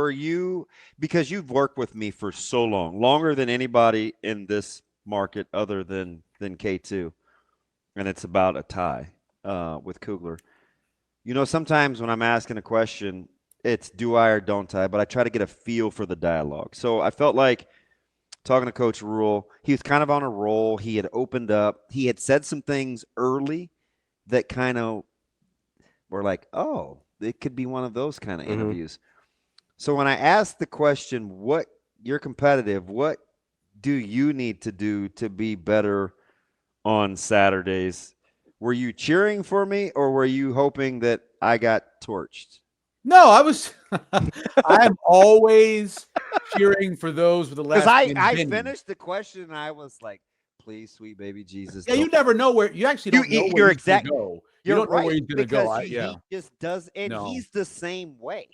were you, because you've worked with me for so long, longer than anybody in this market other than K2, and it's about a tie with Kugler. You know, sometimes when I'm asking a question, it's do I or don't I, but I try to get a feel for the dialogue. So I felt like talking to Coach Rhule, he was kind of on a roll. He had opened up. He had said some things early that kind of were like, oh, it could be one of those kind of interviews. So when I asked the question, what you're competitive, what do you need to do to be better on Saturdays? Were you cheering for me or were you hoping that I got torched? No, I was. I'm always cheering for those with the last. Because I finished the question and I was like, please, sweet baby Jesus. Yeah, you never know where you actually don't know where he's going to go. You don't know where he's going to go. He just does, and he's the same way.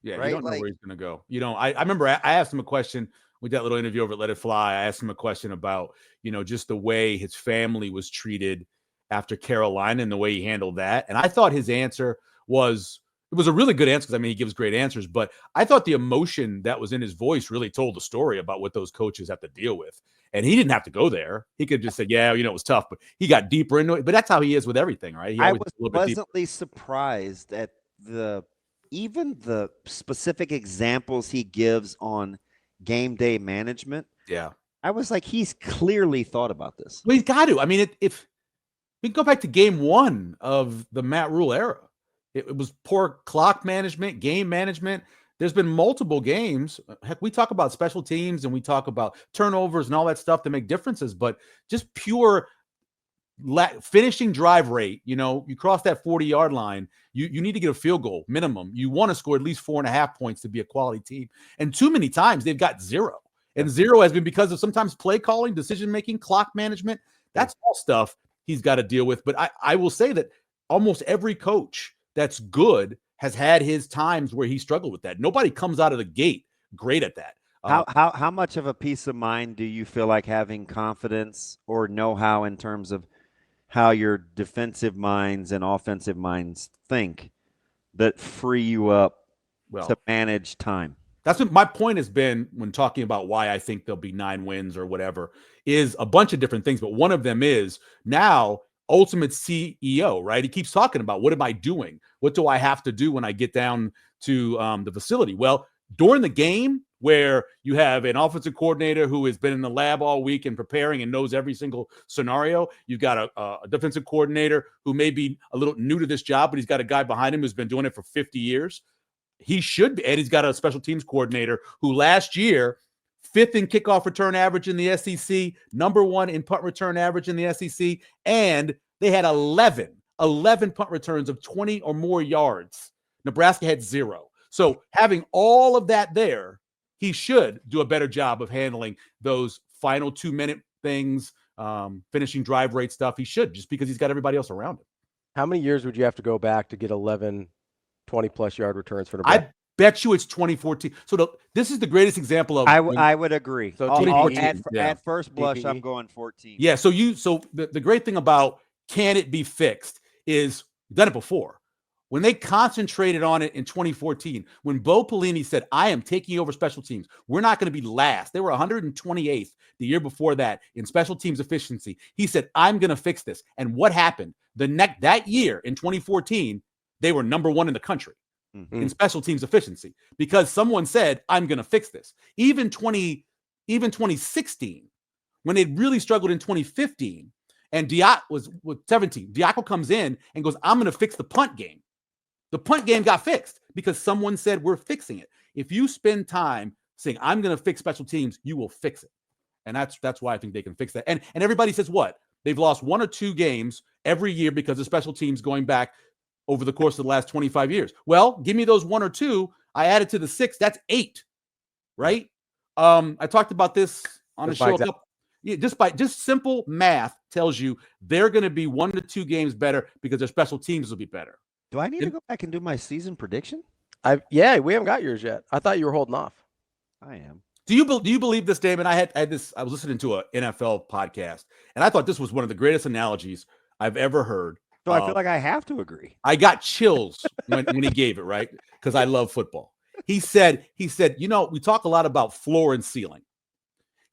Yeah, right? You don't know where he's going to go. You know, I remember I asked him a question with that little interview over at Let It Fly. I asked him a question about, you know, just the way his family was treated after Carolina and the way he handled that. And I thought his answer was a really good answer because, I mean, he gives great answers. But I thought the emotion that was in his voice really told the story about what those coaches have to deal with. And he didn't have to go there. He could just say, yeah, you know, it was tough. But he got deeper into it. But that's how he is with everything, right? I was pleasantly surprised at even the specific examples he gives on game day management. Yeah. I was like, he's clearly thought about this. Well, he's got to. I mean, if we go back to game one of the Matt Rhule era, it was poor clock management, game management. There's been multiple games. Heck, we talk about special teams and we talk about turnovers and all that stuff to make differences, but just pure finishing drive rate, you know, you cross that 40-yard line, you need to get a field goal minimum. You want to score at least 4.5 points to be a quality team. And too many times they've got zero. And zero has been because of sometimes play calling, decision-making, clock management. That's all stuff he's got to deal with. But I will say that almost every coach that's good has had his times where he struggled with that. Nobody comes out of the gate great at that. How much of a peace of mind do you feel like having confidence or know-how in terms of how your defensive minds and offensive minds think that free you up to manage time? That's what my point has been when talking about why I think there'll be 9 wins or whatever, is a bunch of different things. But one of them is now ultimate CEO, right? He keeps talking about, what am I doing? What do I have to do when I get down to the facility? Well, during the game, where you have an offensive coordinator who has been in the lab all week and preparing and knows every single scenario. You've got a defensive coordinator who may be a little new to this job, but he's got a guy behind him who's been doing it for 50 years. He should be, and he's got a special teams coordinator who last year, 5th in kickoff return average in the SEC, number 1 in punt return average in the SEC, and they had 11 punt returns of 20 or more yards. Nebraska had 0. So having all of that there, he should do a better job of handling those final 2-minute things, finishing drive rate stuff. He should, just because he's got everybody else around him. How many years would you have to go back to get 11 20-plus yard returns for Nebraska? I bet you it's 2014. So this is the greatest example of. I would agree. So at first blush, I'm going 14. Yeah. So the great thing about can it be fixed is we've done it before. When they concentrated on it in 2014, when Bo Pelini said, I am taking over special teams, we're not going to be last. They were 128th the year before that in special teams efficiency. He said, I'm going to fix this. And what happened? That year in 2014, they were number 1 in the country in special teams efficiency because someone said, I'm going to fix this. Even 2016, when they really struggled in 2015, and Diak was 17, Diaco comes in and goes, I'm going to fix the punt game. The punt game got fixed because someone said we're fixing it. If you spend time saying I'm going to fix special teams, you will fix it. And that's why I think they can fix that. And everybody says what? They've lost 1 or 2 games every year because of special teams going back over the course of the last 25 years. Well, give me those 1 or 2. I added to the 6. That's 8, right? I talked about this on a show. Just simple math tells you they're going to be 1 to 2 games better because their special teams will be better. Do I need to go back and do my season prediction? Yeah, we haven't got yours yet. I thought you were holding off. I am. Do you believe this, Damon? I had this. I was listening to an NFL podcast, and I thought this was one of the greatest analogies I've ever heard. So I feel like I have to agree. I got chills when he gave it, right? Because I love football. He said, we talk a lot about floor and ceiling.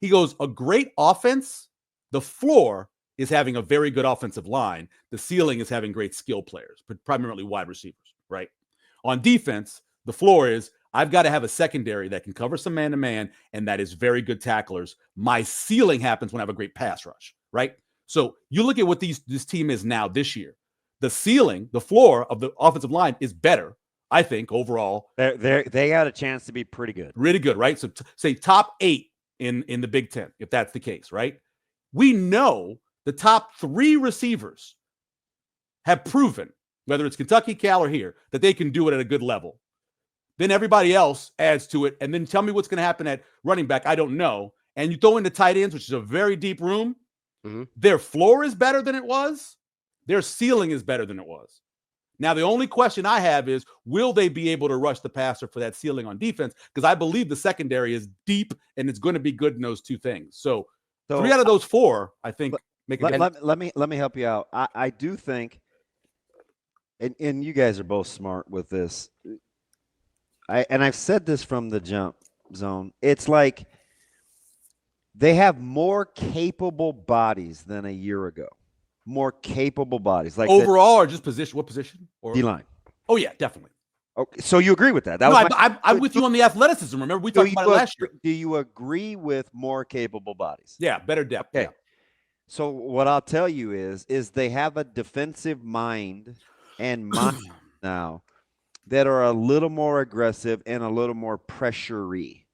He goes, a great offense, the floor is having a very good offensive line. The ceiling is having great skill players, but primarily wide receivers, right? On defense, the floor is I've got to have a secondary that can cover some man-to-man and that is very good tacklers. My ceiling happens when I have a great pass rush, right? So you look at what this team is now this year. The ceiling, the floor of the offensive line is better, I think, overall. They got a chance to be pretty good. Really good, right? So say top 8 in the Big Ten, if that's the case, right? We know the top 3 receivers have proven, whether it's Kentucky, Cal, or here, that they can do it at a good level. Then everybody else adds to it. And then tell me what's going to happen at running back. I don't know. And you throw in the tight ends, which is a very deep room. Mm-hmm. Their floor is better than it was. Their ceiling is better than it was. Now, the only question I have is, will they be able to rush the passer for that ceiling on defense? Because I believe the secondary is deep and it's going to be good in those 2 things. So 3 out of those 4, I think, make a difference. Let me help you out. I do think, and you guys are both smart with this. I've said this from the jump zone. It's like they have more capable bodies than a year ago. More capable bodies, like overall, or just position? What position? Or D-line. Oh yeah, definitely. Okay, so you agree with that? I'm with you on the athleticism. Remember, we talked about it last year. Do you agree with more capable bodies? Yeah, better depth. Okay. Yeah. So what I'll tell you is they have a defensive mind and mind now that are a little more aggressive and a little more pressure-y.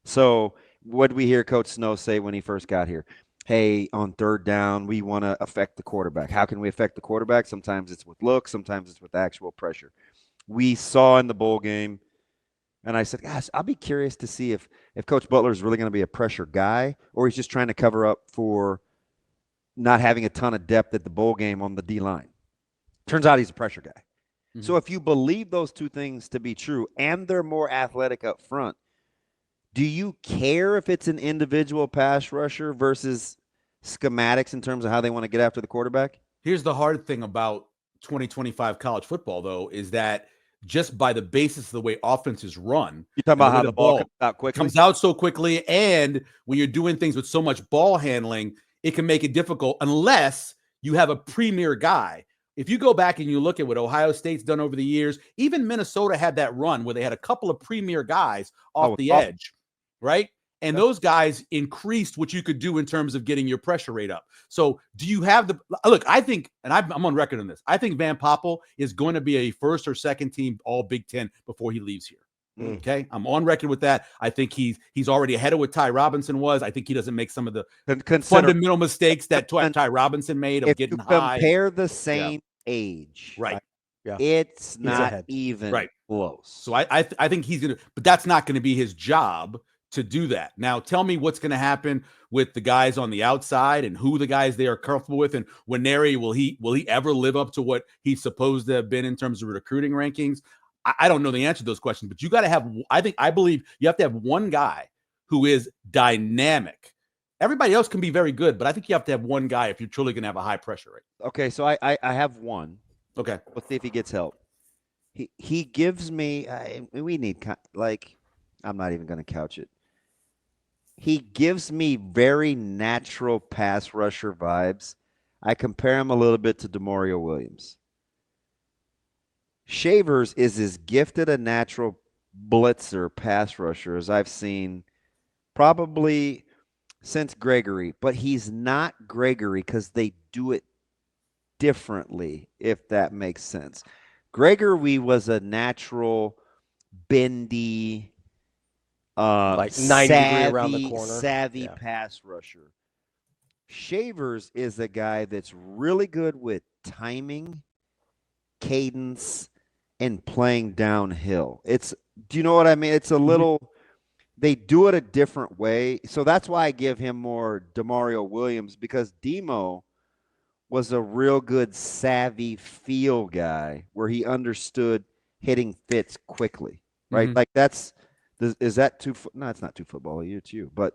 So what did we hear Coach Snow say when he first got here? Hey, on 3rd down, we want to affect the quarterback. How can we affect the quarterback? Sometimes it's with looks. Sometimes it's with actual pressure. We saw in the bowl game, and I said, gosh, I'll be curious to see if Coach Butler is really going to be a pressure guy or he's just trying to cover up for not having a ton of depth at the bowl game on the D-line. Turns out he's a pressure guy. Mm-hmm. So if you believe those 2 things to be true and they're more athletic up front, do you care if it's an individual pass rusher versus schematics in terms of how they want to get after the quarterback? Here's the hard thing about 2025 college football, though, is that just by the basis of the way offenses run, you're talking about how the ball comes out so quickly, and when you're doing things with so much ball handling, it can make it difficult unless you have a premier guy. If you go back and you look at what Ohio State's done over the years, even Minnesota had that run where they had a couple of premier guys off the edge. Right? And those guys increased what you could do in terms of getting your pressure rate up. So do you have look, I think, and I'm on record on this, I think Van Poppel is going to be a 1st or 2nd team all Big Ten before he leaves here. Okay. I'm on record with that. I think he's already ahead of what Ty Robinson was. I think he doesn't make some of the fundamental mistakes that Ty Robinson made of getting high. Compare the same age. Right. Yeah. It's not even close. So I think he's going to, but that's not going to be his job to do that. Now, tell me what's going to happen with the guys on the outside and who the guys they are comfortable with, and Nwaneri, will he ever live up to what he's supposed to have been in terms of recruiting rankings? I don't know the answer to those questions, but you got to have. I believe you have to have one guy who is dynamic. Everybody else can be very good, but I think you have to have one guy if you're truly going to have a high pressure rate. Okay, so I have one. Okay, let's see if he gets help. He gives me. We need I'm not even going to couch it. He gives me very natural pass rusher vibes. I compare him a little bit to Demario Williams. Shavers is as gifted a natural blitzer pass rusher as I've seen probably since Gregory, but he's not Gregory because they do it differently, if that makes sense. Gregory was a natural, bendy, like 90 degree around the corner, savvy pass rusher. Shavers is a guy that's really good with timing, cadence, and playing downhill. Do you know what I mean? It's a little, they do it a different way. So that's why I give him more Demario Williams, because Demo was a real good savvy feel guy where he understood hitting fits quickly, right? Like is that too? No, it's not too football-y. It's you. But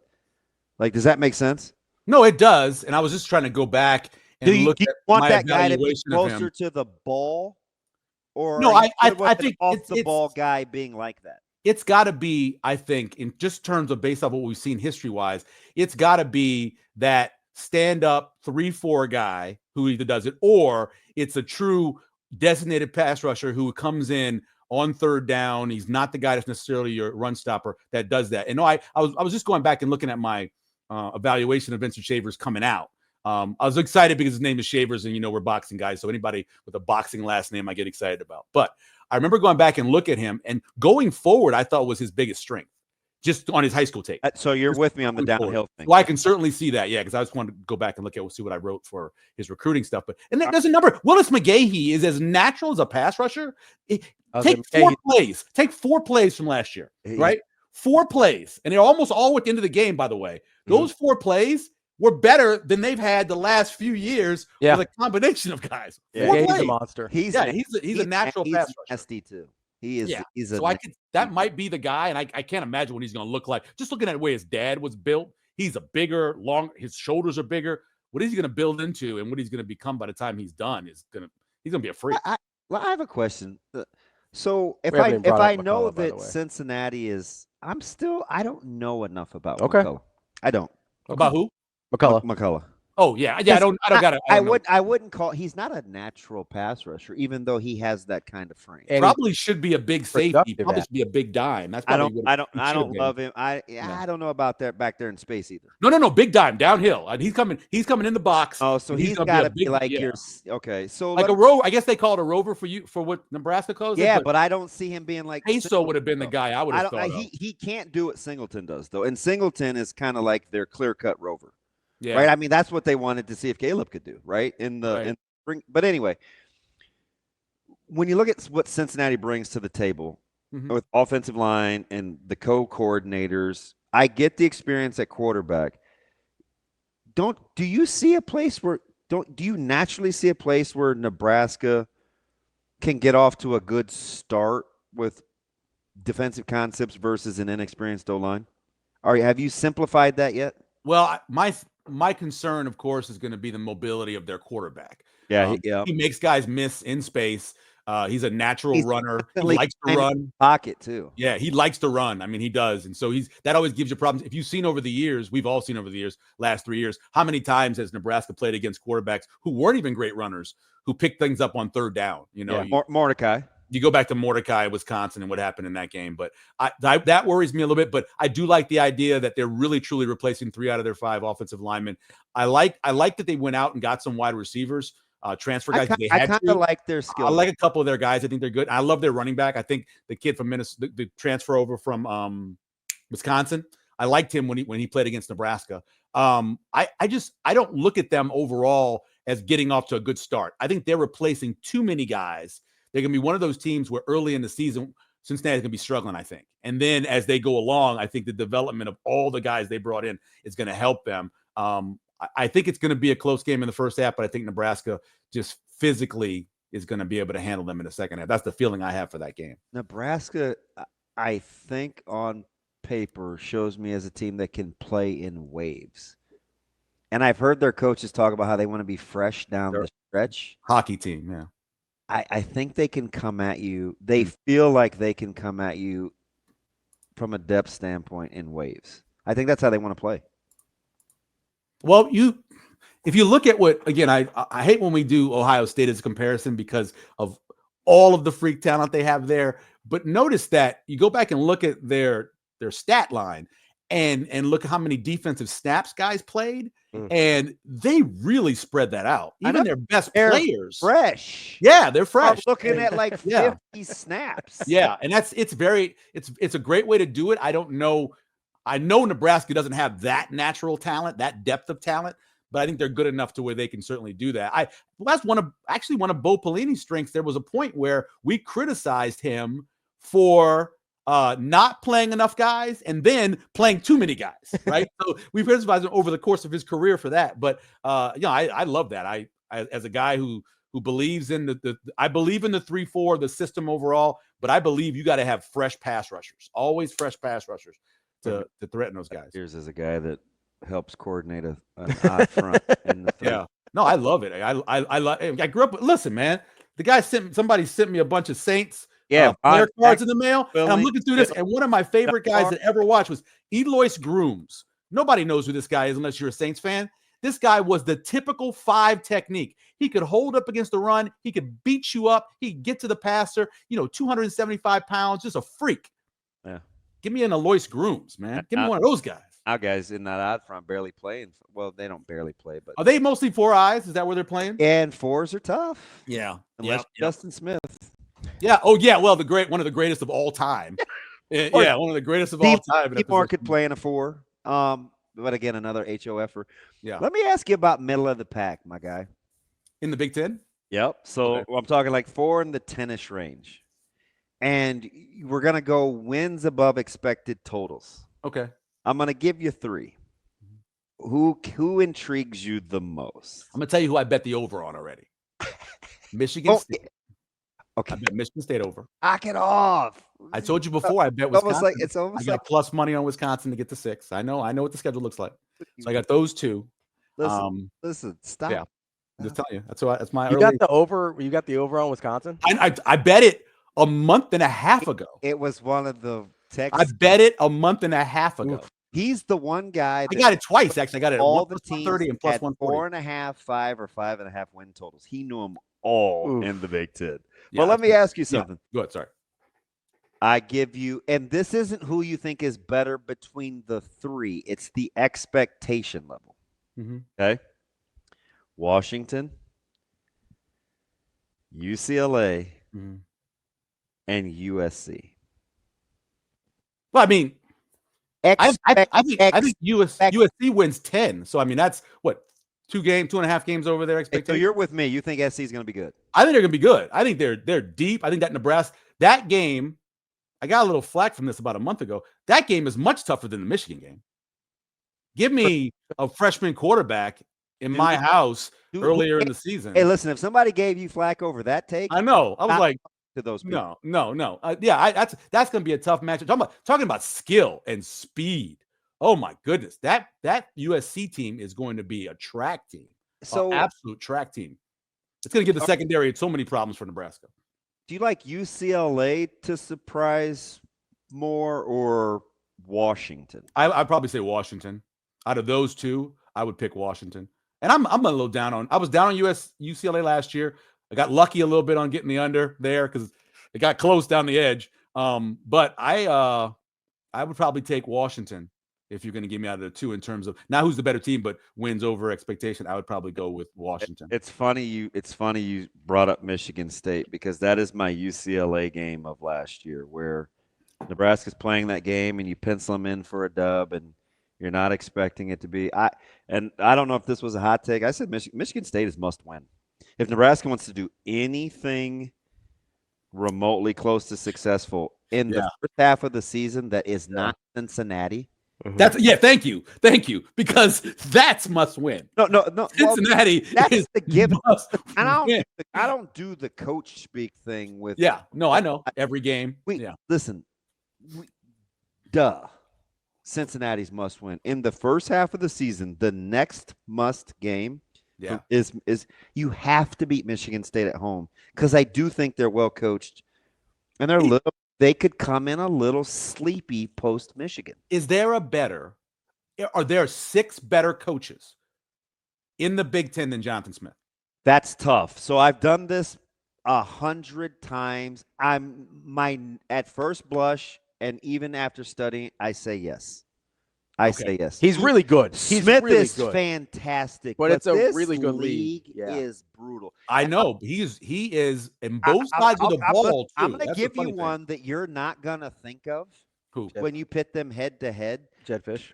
does that make sense? No, it does. And I was just trying to go back and look at want my that guy to be evaluation closer to the ball, or no? I think off the ball guy being like that. it's got to be, I think, in just terms of based off what we've seen history-wise, it's got to be that stand-up 3-4 guy who either does it, or it's a true designated pass rusher who comes in on third down. He's not the guy that's necessarily your run stopper that does that. And no, I was just going back and looking at my evaluation of Vincent Shavers coming out. I was excited because his name is Shavers, and we're boxing guys, so anybody with a boxing last name I get excited about. But I remember going back and look at him, and going forward, I thought was his biggest strength, just on his high school tape. So you're with me on the downhill thing. Well, I can certainly see that, yeah, because I just wanted to go back and see what I wrote for his recruiting stuff. But and there's a number. Willis McGahee is as natural as a pass rusher. Take 4 plays. Take 4 plays from last year, right? 4 plays, and they're almost all at the end of the game. By the way, those 4 plays were better than they've had the last few years with a combination of guys. Yeah, he's a monster. He's a natural pass rusher. SD too. He is. Yeah. He's that might be the guy, and I can't imagine what he's going to look like. Just looking at the way his dad was built, he's a bigger, his shoulders are bigger. What is he going to build into, and what he's going to become by the time he's done he's going to be a freak. I have a question. So if I know that Cincinnati is, I don't know enough about McCullough. I don't. About who? McCullough. Oh yeah. I wouldn't call. He's not a natural pass rusher, even though he has that kind of frame. And probably should be a big safety. Probably should be a big dime. That's I don't love him. I don't know about that back there in space either. No, big dime downhill. He's coming in the box. Oh, so he's got to be like your okay. So like a rover. I guess they call it a rover for what Nebraska calls it. Yeah, but I don't see him being like Peso would have been the guy I would have thought. He can't do what Singleton does though, and Singleton is kind of like their clear-cut rover. Yeah. Right. I mean, that's what they wanted to see if Caleb could do, right? In spring. But anyway, when you look at what Cincinnati brings to the table with offensive line and the co-coordinators, I get the experience at quarterback. Do you see a place where do you naturally see a place where Nebraska can get off to a good start with defensive concepts versus an inexperienced O-line? Have you simplified that yet? Well, my concern, of course, is going to be the mobility of their quarterback. Yeah, he makes guys miss in space. He's a natural runner. He likes to run. Pocket too. Yeah, he likes to run. I mean, he does, and so that always gives you problems. If you've seen over the years, we've all seen over the years, last 3 years, how many times has Nebraska played against quarterbacks who weren't even great runners, who picked things up on third down? Mordecai. You go back to Mordecai, Wisconsin, and what happened in that game. But that worries me a little bit. But I do like the idea that they're really, truly replacing 3 out of their 5 offensive linemen. I like that they went out and got some wide receivers, transfer guys. I kind of like their skill. I like a couple of their guys. I think they're good. I love their running back. I think the kid from Minnesota, the transfer over from Wisconsin, I liked him when he played against Nebraska. I don't look at them overall as getting off to a good start. I think they're replacing too many guys. They're going to be one of those teams where early in the season, Cincinnati's going to be struggling, I think. And then as they go along, I think the development of all the guys they brought in is going to help them. I think it's going to be a close game in the first half, but I think Nebraska just physically is going to be able to handle them in the second half. That's the feeling I have for that game. Nebraska, I think on paper, shows me as a team that can play in waves. And I've heard their coaches talk about how they want to be fresh down the stretch. Hockey team, yeah. I think they can come at you. They feel like they can come at you from a depth standpoint in waves. I think that's how they want to play. Well, if you look at what, again, I hate when we do Ohio State as a comparison because of all of the freak talent they have there. But notice that you go back and look at their stat line and look at how many defensive snaps guys played. And they really spread that out. Even their best players. Fresh. Yeah, they're fresh. I'm looking at like 50 snaps. Yeah, and it's a great way to do it. I don't know. I know Nebraska doesn't have that natural talent, that depth of talent, but I think they're good enough to where they can certainly do that. That's one of Bo Pelini's strengths. There was a point where we criticized him for not playing enough guys and then playing too many guys, right? So we've criticized him over the course of his career for that. But I love that. I as a guy who believes in I believe in the 3-4, the system overall, but I believe you got to have fresh pass rushers, always fresh pass rushers to threaten those guys. Here's as a guy that helps coordinate an odd front in the yeah. No, I love it. I grew up. Listen, man, somebody sent me a bunch of Saints Yeah, player cards in the mail. And I'm Billy- looking through this, and one of my favorite guys that ever watched was Elois Grooms. Nobody knows who this guy is unless you're a Saints fan. This guy was the typical 5 technique. He could hold up against the run. He could beat you up. He could get to the passer. 275 pounds, just a freak. Yeah. Give me an Elois Grooms, man. Give me one of those guys. Our guys in that odd front barely play. Well, they don't barely play, but Are they mostly 4 eyes? Is that where they're playing? and 4s are tough. Yeah. Unless Justin Smith. Yeah. Oh, yeah. Well, one of the greatest of all time. Yeah, one of the greatest of all time. Seymour could play in a 4. But again, another HOFer. Yeah. Let me ask you about middle of the pack, my guy. In the Big Ten? Yep. So Okay. I'm talking like 4 in the 10-ish range. And we're going to go wins above expected totals. Okay. I'm going to give you 3. Who intrigues you the most? I'm going to tell you who I bet the over on already. Michigan State. Okay. I bet Michigan State over. Knock it off. I told you before, I bet It's Wisconsin. almost I got like plus money on Wisconsin to get to 6. I know what the schedule looks like. So I got those 2. listen, stop. Yeah. I'm just telling you. That's my You early. got the over. You got the over on Wisconsin. I bet it a month and a half ago. It was one of the I texts. bet it a month and a half ago. He's the one guy I that got it twice, actually. I got it at all the 130 teams and plus had 140. 4.5, 5, or 5.5 win totals. He knew them all Oof. in the Big Ten. Yeah, But let me ask you yeah. something. Go ahead. Sorry. I give you, and this isn't who you think is better between the 3. It's the expectation level. Okay. Washington, UCLA, and USC. Well, I mean, I think USC wins 10. So I mean, that's what 2.5 games over their So expectation. you're with me. You think SC is going to be good? I think they're going to be good. I think they're deep. I think that Nebraska game, I got a little flack from this about a month ago. That game is much tougher than the Michigan game. Give me a freshman quarterback in my house earlier in the season. Hey, listen, if somebody gave you flack over that take, I know. I was like, to those people. no. That's going to be a tough matchup. Talking about skill and speed. Oh my goodness, that USC team is going to be a track team. So Absolute track team. It's going to give the secondary so many problems for Nebraska. do you like UCLA to surprise more or Washington? I'd probably say Washington. Out of those 2, I would pick Washington. And I'm a little down on. I was down on UCLA last year. I got lucky a little bit on getting the under there because it got close down the edge. But I would probably take Washington if you're going to give me out of the 2 in terms of not who's the better team, but wins over expectation. I would probably go with Washington. It's funny you brought up Michigan State because that is my UCLA game of last year where Nebraska's playing that game and you pencil them in for a dub and you're not expecting it to be. I don't know if this was a hot take. I said Michigan State is must win. If Nebraska wants to do anything remotely close to successful in the first half of the season that is not Cincinnati. Thank you, because that's must win. No. Cincinnati That's the given. I I don't do the coach speak thing with. Yeah, no, I know every game. Listen. Cincinnati's must win in the first half of the season. The next must game is you have to beat Michigan State at home because I do think they're well coached and they could come in a little sleepy post Michigan. Are there 6 better coaches in the Big Ten than Jonathan Smith? That's tough. So I've done this 100 times. At first blush and even after studying, I say yes. I say yes. He's really good. Smith really is good. fantastic, but it's a this really good league. is brutal. I know he is in both sides of the ball. I'm going to give you one that you're not going to think of. Who? When you pit them head to head. Jedfish.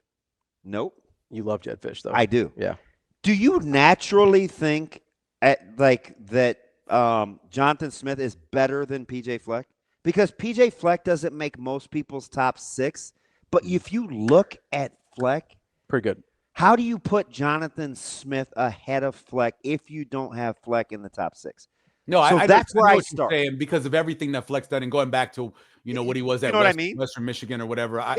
Nope. You love Jedfish, though. I do. Yeah. Do you naturally think that Jonathan Smith is better than PJ Fleck? Because PJ Fleck doesn't make most people's top 6. But if you look at Fleck, pretty good. How do you put Jonathan Smith ahead of Fleck if you don't have Fleck in the top 6? No, so that's where I start. Saying because of everything that Fleck's done and going back to what he was at Western Michigan or whatever. I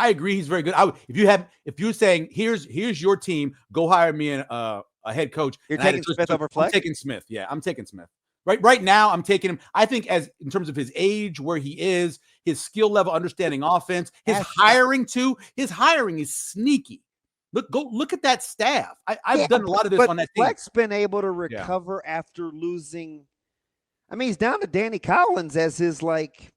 agree. He's very good. If you're saying here's your team, go hire me a head coach. You're taking Smith over Fleck? I'm taking Smith. Yeah, I'm taking Smith. Right now, I'm taking him. I think as in terms of his age, where he is, his skill level, understanding offense, his hiring too. His hiring is sneaky. Look at that staff. I've done a lot of this on that team. Fleck's been able to recover after losing. I mean, he's down to Danny Collins as his lifer.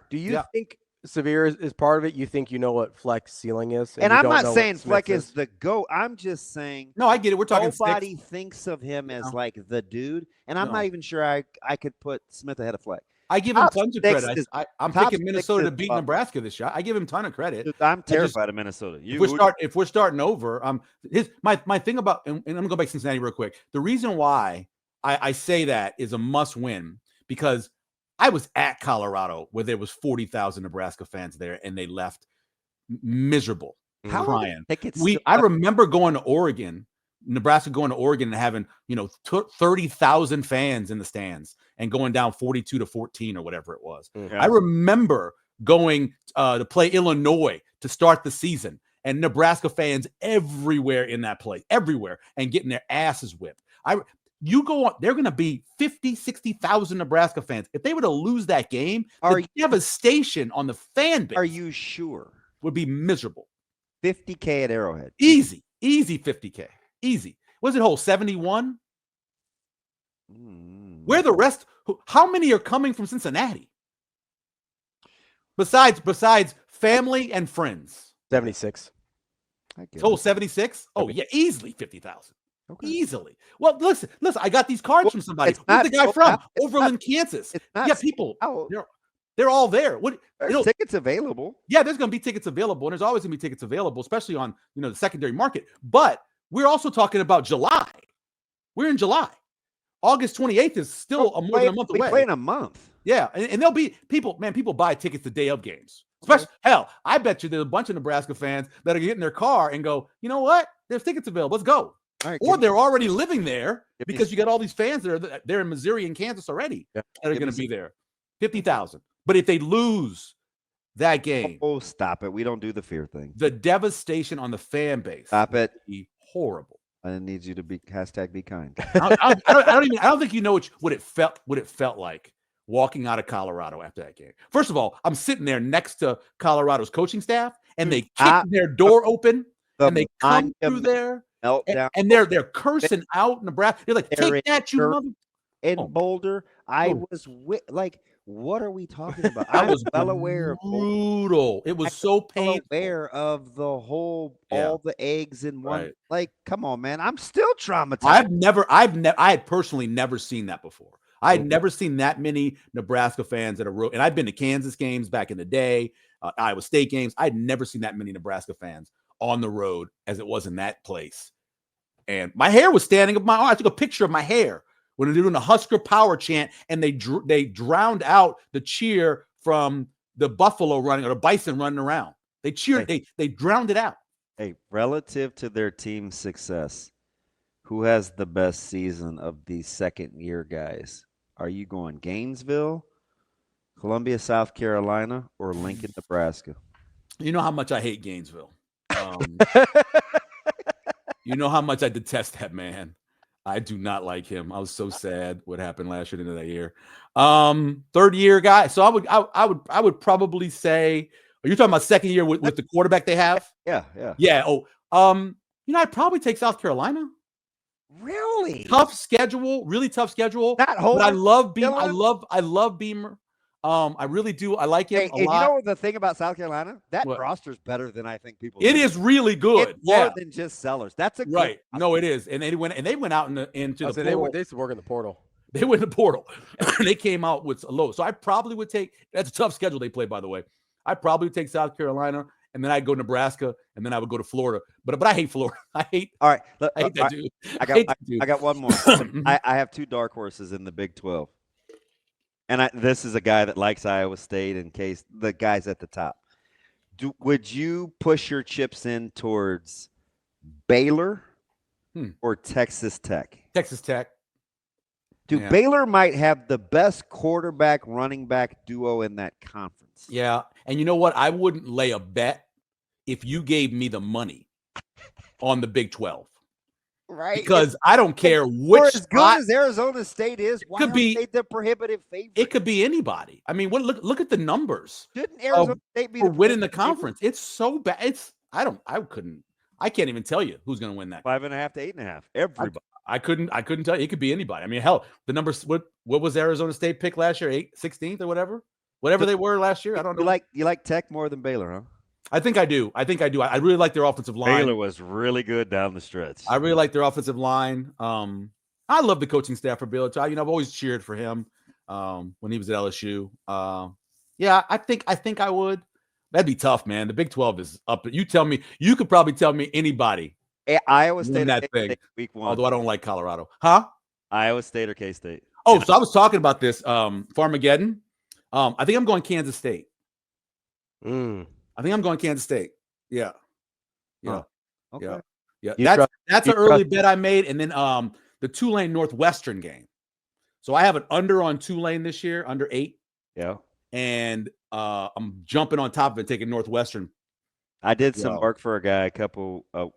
Do you think Severe is part of it? You think you know what Fleck's ceiling is? And I'm not saying Fleck is the GOAT. I'm just saying. No, I get it. We're talking nobody thinks of him as like the dude. And I'm not even sure I could put Smith ahead of Fleck. I give him tons of credit. I'm picking Minnesota to beat Nebraska this year. I give him a ton of credit. Dude, I'm terrified of Minnesota. If we're starting over, my thing about, and I'm gonna go back to Cincinnati real quick. The reason why I say that is a must win because I was at Colorado where there was 40,000 Nebraska fans there and they left miserable, crying. I remember going to Oregon. Nebraska going to Oregon and having 30,000 fans in the stands and going down 42-14 or whatever it was. I remember going to play Illinois to start the season and Nebraska fans everywhere in that place, everywhere, and getting their asses whipped. You go on, they're going to be 50, 60,000 Nebraska fans. If they were to lose that game, the devastation on the fan base. Are you sure? Would be miserable. 50K at Arrowhead. Easy 50K. Easy. Was it whole 71? Where the rest? How many are coming from Cincinnati? Besides family and friends. 76. Whole 76? Oh, yeah, easily 50,000. Okay. Easily. Well, listen. I got these cards from somebody. Where's the guy from? Overland, Kansas. Yeah, people. They're all there. There's tickets available. Yeah, there's going to be tickets available, and there's always going to be tickets available, especially on the secondary market. But we're also talking about July. We're in July. August 28th is still more than a month away. We play in a month. Yeah, and there'll be people buy tickets the day of games. Especially, hell, I bet you there's a bunch of Nebraska fans that are getting in their car and go, you know what? There's tickets available. Let's go. Right, or they're already living there because you got all these fans they're in Missouri and Kansas already that are going to be there. 50,000. But if they lose that game. Oh, stop it. We don't do the fear thing. The devastation on the fan base. Stop it. Be horrible. I need you to be #be kind. I don't think you know what it felt like walking out of Colorado after that game. First of all, I'm sitting there next to Colorado's coaching staff and they kick their door open and they come through there and they're cursing out Nebraska. They're like, take that, you mother. In Boulder, I was what are we talking about? I was well aware of brutal. It was so painful. Aware of the whole, all the eggs in one. Right. Like, come on, man! I'm still traumatized. I had personally never seen that before. I had never seen that many Nebraska fans at a road, and I've been to Kansas games back in the day, Iowa State games. I'd never seen that many Nebraska fans on the road as it was in that place. And my hair was standing up my arm. I took a picture of my hair when they're doing the Husker power chant, and they drowned out the cheer from the buffalo running or the bison running around. They cheered. They drowned it out. Hey, relative to their team's success, who has the best season of these second-year guys? Are you going Gainesville, Columbia, South Carolina, or Lincoln, Nebraska? You know how much I hate Gainesville. You know how much I detest that man. I do not like him. I was so sad what happened last year into that year. Third year guy. So I would probably say, are you talking about second year with the quarterback they have? Yeah. Oh, I'd probably take South Carolina. Really? Tough schedule, really tough schedule. But I love Beamer. I love Beamer. I really do. I like him a lot. You know the thing about South Carolina? That roster's better than I think people. It is really good. It's more than just sellers. That's a right. No, it is. And they went out into the portal. They used to work in the portal. They went in the portal. They came out with a low. So I probably would take. That's a tough schedule they play, by the way. I probably would take South Carolina, and then I'd go Nebraska, and then I would go to Florida. But I hate Florida. I hate that dude. I got one more. I have two dark horses in the Big 12. And this is a guy that likes Iowa State in case the guys at the top. Would you push your chips in towards Baylor or Texas Tech? Texas Tech. Baylor might have the best quarterback running back duo in that conference. Yeah. And you know what? I wouldn't lay a bet if you gave me the money on the Big 12. Right. Because I don't care For which as good spot. as Arizona State is, why could are be- they the prohibitive favorite? It could be anybody. I mean, look at the numbers Shouldn't Arizona State be for the winning the prohibitive favorite? conference. It's so bad. I can't even tell you who's going to win that. 5.5 to 8.5. Everybody. I couldn't tell you. It could be anybody. I mean, hell, the numbers. What was Arizona State pick last year? 16th or whatever they were last year. I don't know. You like Tech more than Baylor, huh? I think I do. I really like their offensive line. Baylor was really good down the stretch. I really like their offensive line. I love the coaching staff for Baylor. I've always cheered for him when he was at LSU. Yeah, I think I would. That'd be tough, man. The Big 12 is up. You tell me. You could probably tell me anybody. Iowa State that thing. week 1. Although I don't like Colorado, huh? Iowa State or K-State. Oh, so I was talking about this Farmageddon. I think I'm going Kansas State. I think I'm going Kansas State. Yeah. Huh. Okay. Yeah. That's an early bet I made. And then the Tulane Northwestern game. So I have an under on Tulane this year, under 8. Yeah. And I'm jumping on top of it, taking Northwestern. I did some work for a guy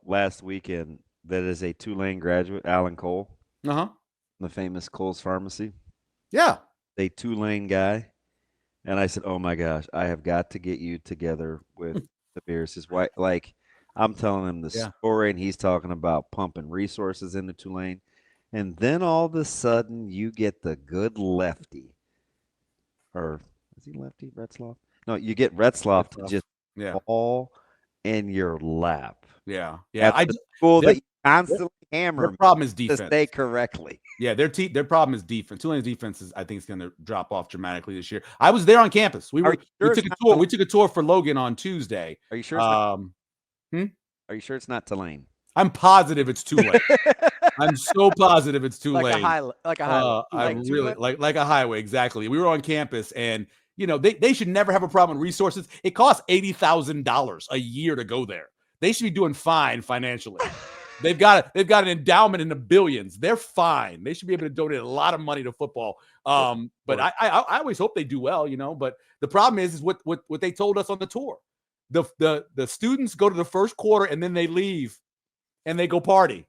last weekend that is a Tulane graduate, Alan Cole. Uh-huh. The famous Cole's Pharmacy. Yeah. A Tulane guy. And I said, oh my gosh, I have got to get you together with the Bears. His wife, like, I'm telling him the story, and he's talking about pumping resources into Tulane. And then all of a sudden, you get the good lefty. Or is he lefty, Retzloff? No, you get Retzloff to just fall in your lap. Yeah. Yeah. At the school that you constantly hammer. Their problem is defense. To say correctly. Yeah, their problem is defense. Tulane's defense I think, is going to drop off dramatically this year. I was there on campus. We took a tour. We took a tour for Logan on Tuesday. Are you sure? Are you sure it's not Tulane? I'm positive it's Tulane. I'm so positive it's Tulane. Like a highway. Like a highway. Exactly. We were on campus, and they should never have a problem with resources. It costs $80,000 a year to go there. They should be doing fine financially. They've got an endowment in the billions. They're fine. They should be able to donate a lot of money to football. But I always hope they do well, But the problem is what they told us on the tour. The students go to the first quarter and then they leave and they go party.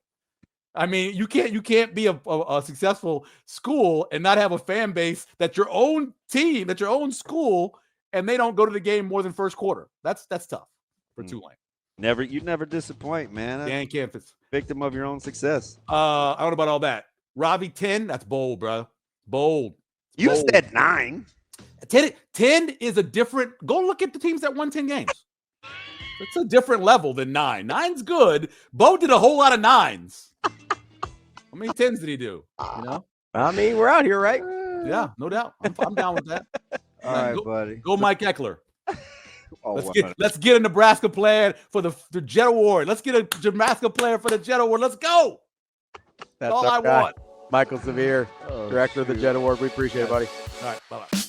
I mean, you can't be a successful school and not have a fan base that's your own team, that's your own school, and they don't go to the game more than first quarter. That's tough for Tulane. You never disappoint, man. Dan campus. Victim of your own success. I don't know about all that. Ravi 10, that's bold, bro. Bold. You said 9. 10 is a different. Go look at the teams that won 10 games. It's a different level than 9. 9's good. Bo did a whole lot of 9s. How many 10s did he do? I mean, we're out here, right? Yeah, no doubt. I'm down with that. All right, buddy. Go Mike Eckler. Let's get a Nebraska player for the Jet Award. Let's get a Nebraska player for the Jet Award. Let's go. That's all I want. Michael Severe, director of the Jet Award. We appreciate it, buddy. All right, bye-bye.